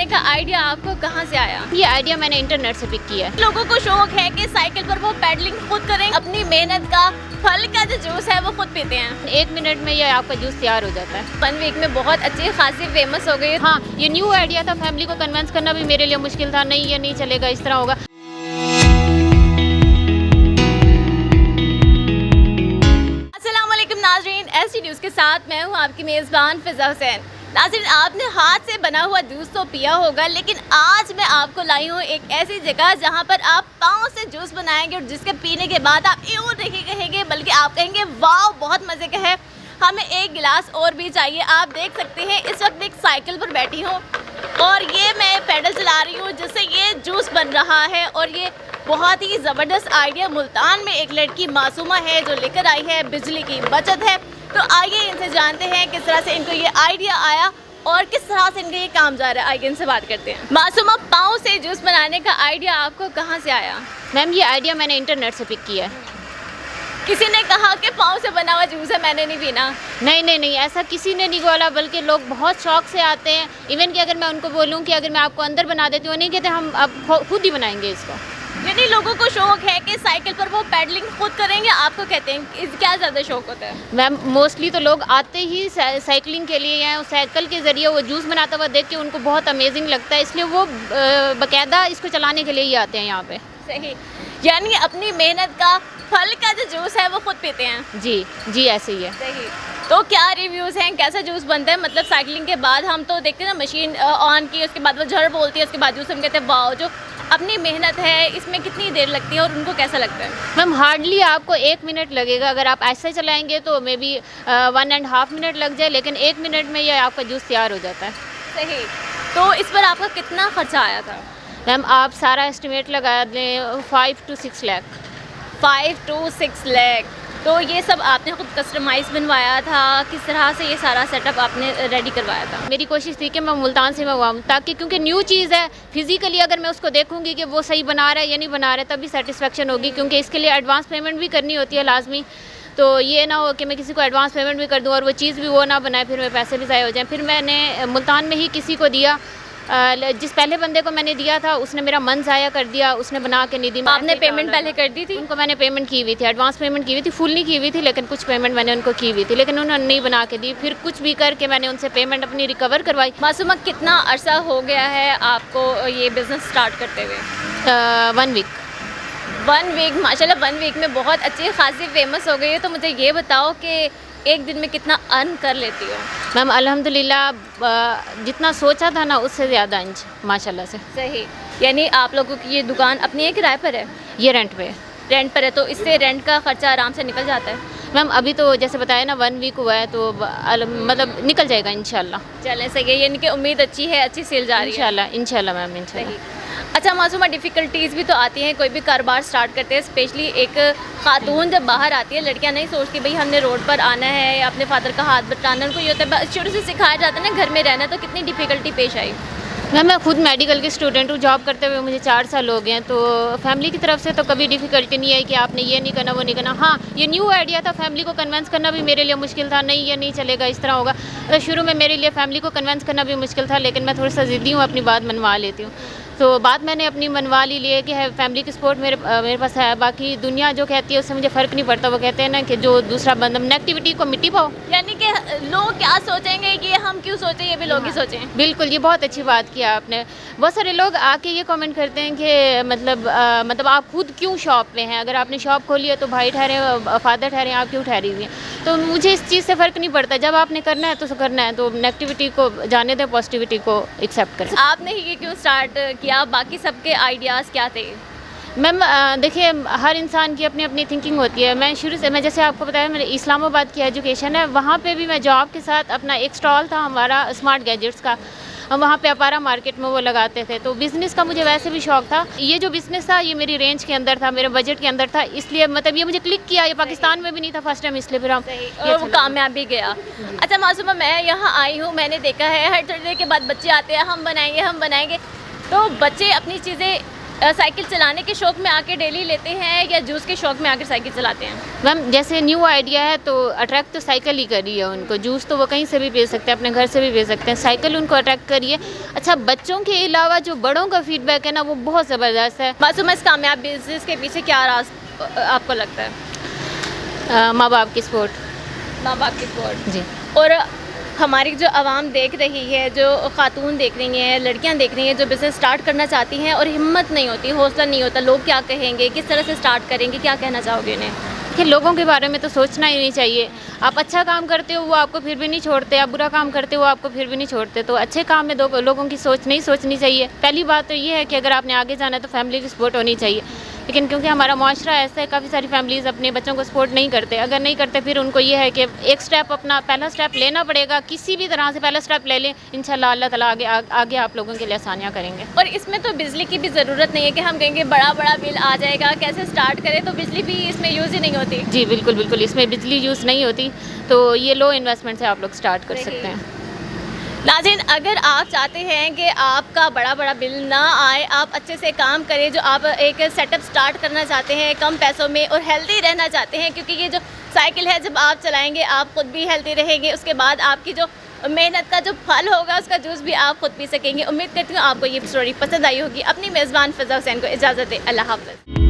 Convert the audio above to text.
बनाने का आइडिया आपको कहाँ से आया? ये आइडिया मैंने इंटरनेट से पिक किया है। लोगों को शौक है कि साइकिल पर वो पेडलिंग खुद करें, अपनी मेहनत का फल का जो जूस है वो खुद पीते हैं। 1 मिनट में ये आपका जूस तैयार हो जाता है। 1 वीक में बहुत अच्छी खासी फेमस हो गई। हाँ, ये न्यू आइडिया था, फैमिली को कन्विंस करना भी मेरे लिए मुश्किल था। नहीं, ये नहीं चलेगा, इस तरह होगा। अस्सलाम वालेकुम नाज़रीन, एसटी न्यूज़ के साथ मैं हूँ आपकी मेज़बान फ़िज़ा हुसैन। नाज़रीन, आपने हाथ से बना हुआ जूस तो पिया होगा, लेकिन आज मैं आपको लाई हूँ एक ऐसी जगह जहाँ पर आप पाँव से जूस बनाएंगे और जिसके पीने के बाद आप यूँ नहीं कहेंगे बल्कि आप कहेंगे वाह बहुत मज़े का है, हमें एक गिलास और भी चाहिए। आप देख सकते हैं इस वक्त एक साइकिल पर बैठी हूँ और ये मैं पैडल चला रही हूँ जिससे ये जूस बन रहा है। और ये बहुत ही ज़बरदस्त आइडिया मुल्तान में एक लड़की मासूमा है जो लेकर आई है, बिजली की बचत है। तो आइए इनसे जानते हैं किस तरह से इनको ये आइडिया आया और किस तरह से इनका ये काम जा रहा है। आइए इनसे बात करते हैं। मासूमा, पाँव से जूस बनाने का आइडिया आपको कहाँ से आया? मैम, ये आइडिया मैंने इंटरनेट से पिक किया है। किसी ने कहा कि पाँव से बना हुआ जूस है, मैंने नहीं पीना? नहीं, ऐसा किसी ने नहीं बोला, बल्कि लोग बहुत शौक से आते हैं। इवन कि अगर मैं उनको बोलूँ कि अगर मैं आपको अंदर बना देती हूँ, नहीं कहते हम अब खुद ही बनाएंगे इसको। यानी लोगों को शौक है कि साइकिल पर वो पेडलिंग खुद करेंगे, आपको कहते हैं क्या ज़्यादा शौक होता है? मैम, मोस्टली तो लोग आते ही साइकिलिंग के लिए हैं। साइकिल के ज़रिए वो जूस बनाता हुआ देख के उनको बहुत अमेजिंग लगता है, इसलिए वो बाकायदा इसको चलाने के लिए ही आते हैं यहाँ पे। सही, यानी अपनी मेहनत का फल का जो जूस है वो खुद पीते हैं। जी ऐसे ही है। सही। तो क्या रिव्यूज़ हैं, कैसा जूस बनता है? मतलब साइकिलिंग के बाद हम तो देखते हैं ना, मशीन ऑन की, उसके बाद वो झड़ बोलती है, उसके बाद जूस हम कहते हैं वाह। जो अपनी मेहनत है इसमें कितनी देर लगती है और उनको कैसा लगता है? मैम, हार्डली आपको 1 मिनट लगेगा। अगर आप ऐसे चलाएंगे तो मे बी 1.5 मिनट लग जाए, लेकिन 1 मिनट में ये आपका जूस तैयार हो जाता है। सही। तो इस पर आपका कितना खर्चा आया था? मैम, आप सारा एस्टिमेट लगा दें 5 to 6 लाख। 5 to 6 लाख। तो ये सब आपने खुद कस्टमाइज़ बनवाया था? किस तरह से ये सारा सेटअप आपने रेडी करवाया था? मेरी कोशिश थी कि मैं मुल्तान से मंगवाऊँ, ताकि क्योंकि न्यू चीज़ है, फिजिकली अगर मैं उसको देखूंगी कि वो सही बना रहा है या नहीं बना रहा है तभी सेटिस्फेक्शन होगी, क्योंकि इसके लिए एडवांस पेमेंट भी करनी होती है लाजमी। तो ये ना हो कि मैं किसी को एडवांस पेमेंट भी कर दूँ और वो चीज़ भी वो ना बनाए, फिर मेरे पैसे भी ज़ाया हो जाएँ। फिर मैंने मुल्तान में ही किसी को दिया, जिस पहले बंदे को मैंने दिया था उसने मेरा मन ज़ाया कर दिया, उसने बना के नहीं दी। आपने पेमेंट पहले कर दी थी? उनको मैंने पेमेंट की हुई थी, एडवांस पेमेंट की हुई थी, फुल नहीं की हुई थी, लेकिन कुछ पेमेंट मैंने उनको की हुई थी, लेकिन उन्होंने नहीं बना के दी। फिर कुछ भी करके मैंने उनसे पेमेंट अपनी रिकवर करवाई। मासूमा, कितना अरसा हो गया है आपको ये बिज़नेस स्टार्ट करते हुए? 1 वीक। 1 वीक, माशाल्लाह 1 वीक में बहुत अच्छी खासी फेमस हो गई है। तो मुझे ये बताओ कि एक दिन में कितना अर्न कर लेती हो? मैम, अल्हम्दुलिल्लाह जितना सोचा था ना उससे ज़्यादा इंच माशाल्लाह से। सही। यानी आप लोगों की ये दुकान अपनी है, किराए पर है? ये रेंट पे है। रेंट पर है, तो इससे रेंट का खर्चा आराम से निकल जाता है? मैम, अभी तो जैसे बताया ना 1 वीक हुआ है, तो मतलब निकल जाएगा इंशाल्लाह। चलें, सही है, यानी कि उम्मीद अच्छी है, अच्छी सेल जा रही है इंशाल्लाह मैम, इंशाल्लाह। सही। अच्छा मासूमा, डिफ़िकल्टीज़ भी तो आती हैं, कोई भी कारोबार स्टार्ट करते हैं, स्पेशली एक खातून जब बाहर आती है, लड़कियां नहीं सोचती भाई हमने रोड पर आना है या अपने फादर का हाथ बटाना, उनको ये होता है शुरू से सिखाया जाता है ना घर में रहना। तो कितनी डिफ़िकल्टी पेश आई? मैम, मैं खुद मेडिकल की स्टूडेंट हूँ, जॉब करते हुए मुझे 4 साल हो गए हैं, तो फैमिली की तरफ से तो कभी डिफ़िकल्टी नहीं आई कि आपने ये नहीं करना, वो नहीं करना। हाँ, ये न्यू आइडिया था, फैमिली को कन्विंस करना भी मेरे लिए मुश्किल था। नहीं, ये नहीं चलेगा, इस तरह होगा। तो शुरू में मेरे लिए फैमिली को कन्विंस करना भी मुश्किल था, लेकिन मैं थोड़ा सा ज़िद्दी हूँ, अपनी बात मनवा लेती हूँ। तो बात मैंने अपनी मनवा ली है कि फैमिली की सपोर्ट मेरे पास है। बाकी दुनिया जो कहती है उससे मुझे फ़र्क नहीं पड़ता। वो कहते हैं ना कि जो दूसरा बंदा, नेगेटिविटी को मिट्टी पाओ। यानी कि लोग क्या सोचेंगे, ये हम क्यों सोचें, ये भी लोग ही सोचें। बिल्कुल, ये बहुत अच्छी बात किया आपने। बहुत सारे लोग आके ये कमेंट करते हैं कि मतलब आप खुद क्यों शॉप पे हैं? अगर आपने शॉप खोली है तो भाई ठहरे, फादर ठहरे, आप क्यों ठहरी हुई हैं? तो मुझे इस चीज़ से फ़र्क नहीं पड़ता। जब आपने करना है तो करना है, तो नेगेटिविटी को जाने दें, पॉजिटिविटी को एक्सेप्ट करें। आपने ये क्यों स्टार्ट किया? बाकी सबके आइडियाज़ क्या थे? मैम, देखिए, हर इंसान की अपनी अपनी थिंकिंग होती है। मैं शुरू से, मैं जैसे आपको बताया, मेरे इस्लामाबाद की एजुकेशन है, वहाँ पे भी मैं जॉब के साथ अपना एक स्टॉल था हमारा स्मार्ट गैजेट्स का, हम वहाँ पे अपारा मार्केट में वो लगाते थे। तो बिज़नेस का मुझे वैसे भी शौक था। ये जो बिज़नेस था ये मेरी रेंज के अंदर था, मेरे बजट के अंदर था, इसलिए मतलब ये मुझे क्लिक किया। ये पाकिस्तान में भी नहीं था फर्स्ट टाइम, इसलिए फिर हम और वो कामयाब भी गया। अच्छा मासूमा, मैं यहाँ आई हूँ, मैंने देखा है हर थोड़ी देर के बाद बच्चे आते हैं, हम बनाएंगे। तो बच्चे अपनी चीज़ें साइकिल चलाने के शौक में आके डेली लेते हैं या जूस के शौक में आकर साइकिल चलाते हैं? मैम जैसे न्यू आइडिया है तो अट्रैक्ट तो साइकिल ही कर रही है उनको। जूस तो वो कहीं से भी भेज सकते हैं, अपने घर से भी भेज सकते हैं, साइकिल उनको अट्रैक्ट करिए। अच्छा, बच्चों के अलावा जो बड़ों का फीडबैक है ना वो बहुत ज़बरदस्त है। मासूम इस कामयाब बिजनेस के पीछे क्या राज आपको लगता है? माँ बाप की सपोर्ट। माँ बाप की सपोर्ट जी। और हमारी जो आवाम देख रही है, जो खातून देख रही हैं, लड़कियां देख रही हैं जो बिज़नेस स्टार्ट करना चाहती हैं और हिम्मत नहीं होती, हौसला नहीं होता, लोग क्या कहेंगे, किस तरह से स्टार्ट करेंगे, क्या कहना चाहोगे उन्हें? कि लोगों के बारे में तो सोचना ही नहीं चाहिए। आप अच्छा काम करते हो वो आपको फिर भी नहीं छोड़ते, आप बुरा काम करते हो वो आपको फिर भी नहीं छोड़ते। तो अच्छे काम में लोगों की सोच नहीं सोचनी चाहिए। पहली बात तो ये है कि अगर आपने आगे जाना है तो फैमिली की सपोर्ट होनी चाहिए। लेकिन क्योंकि हमारा मुआशरा ऐसा है, काफ़ी सारी फैमिलीज़ अपने बच्चों को सपोर्ट नहीं करते। अगर नहीं करते फिर उनको ये है कि एक स्टेप, अपना पहला स्टेप लेना पड़ेगा, किसी भी तरह से पहला स्टेप ले लें। इंशाल्लाह अल्लाह ताला आगे आप लोगों के लिए आसानियाँ करेंगे। और इसमें तो बिजली की भी ज़रूरत नहीं है कि हम कहेंगे बड़ा बड़ा बिल आ जाएगा, कैसे स्टार्ट करें, तो बिजली भी इसमें यूज़ ही नहीं होती। जी बिल्कुल बिल्कुल, इसमें बिजली यूज़ नहीं होती, तो ये लो इन्वेस्टमेंट से आप लोग स्टार्ट कर सकते हैं। नाज़रीन, अगर आप चाहते हैं कि आपका बड़ा बड़ा बिल ना आए, आप अच्छे से काम करें, जो आप एक सेटअप स्टार्ट करना चाहते हैं कम पैसों में और हेल्दी रहना चाहते हैं, क्योंकि ये जो साइकिल है जब आप चलाएंगे आप खुद भी हेल्दी रहेंगे, उसके बाद आपकी जो मेहनत का जो फल होगा उसका जूस भी आप खुद पी सकेंगे। उम्मीद करती हूँ आपको ये स्टोरी पसंद आई होगी। अपनी मेज़बान फ़िज़ा हुसैन को इजाज़त दें। अल्लाह हाफ़िज़।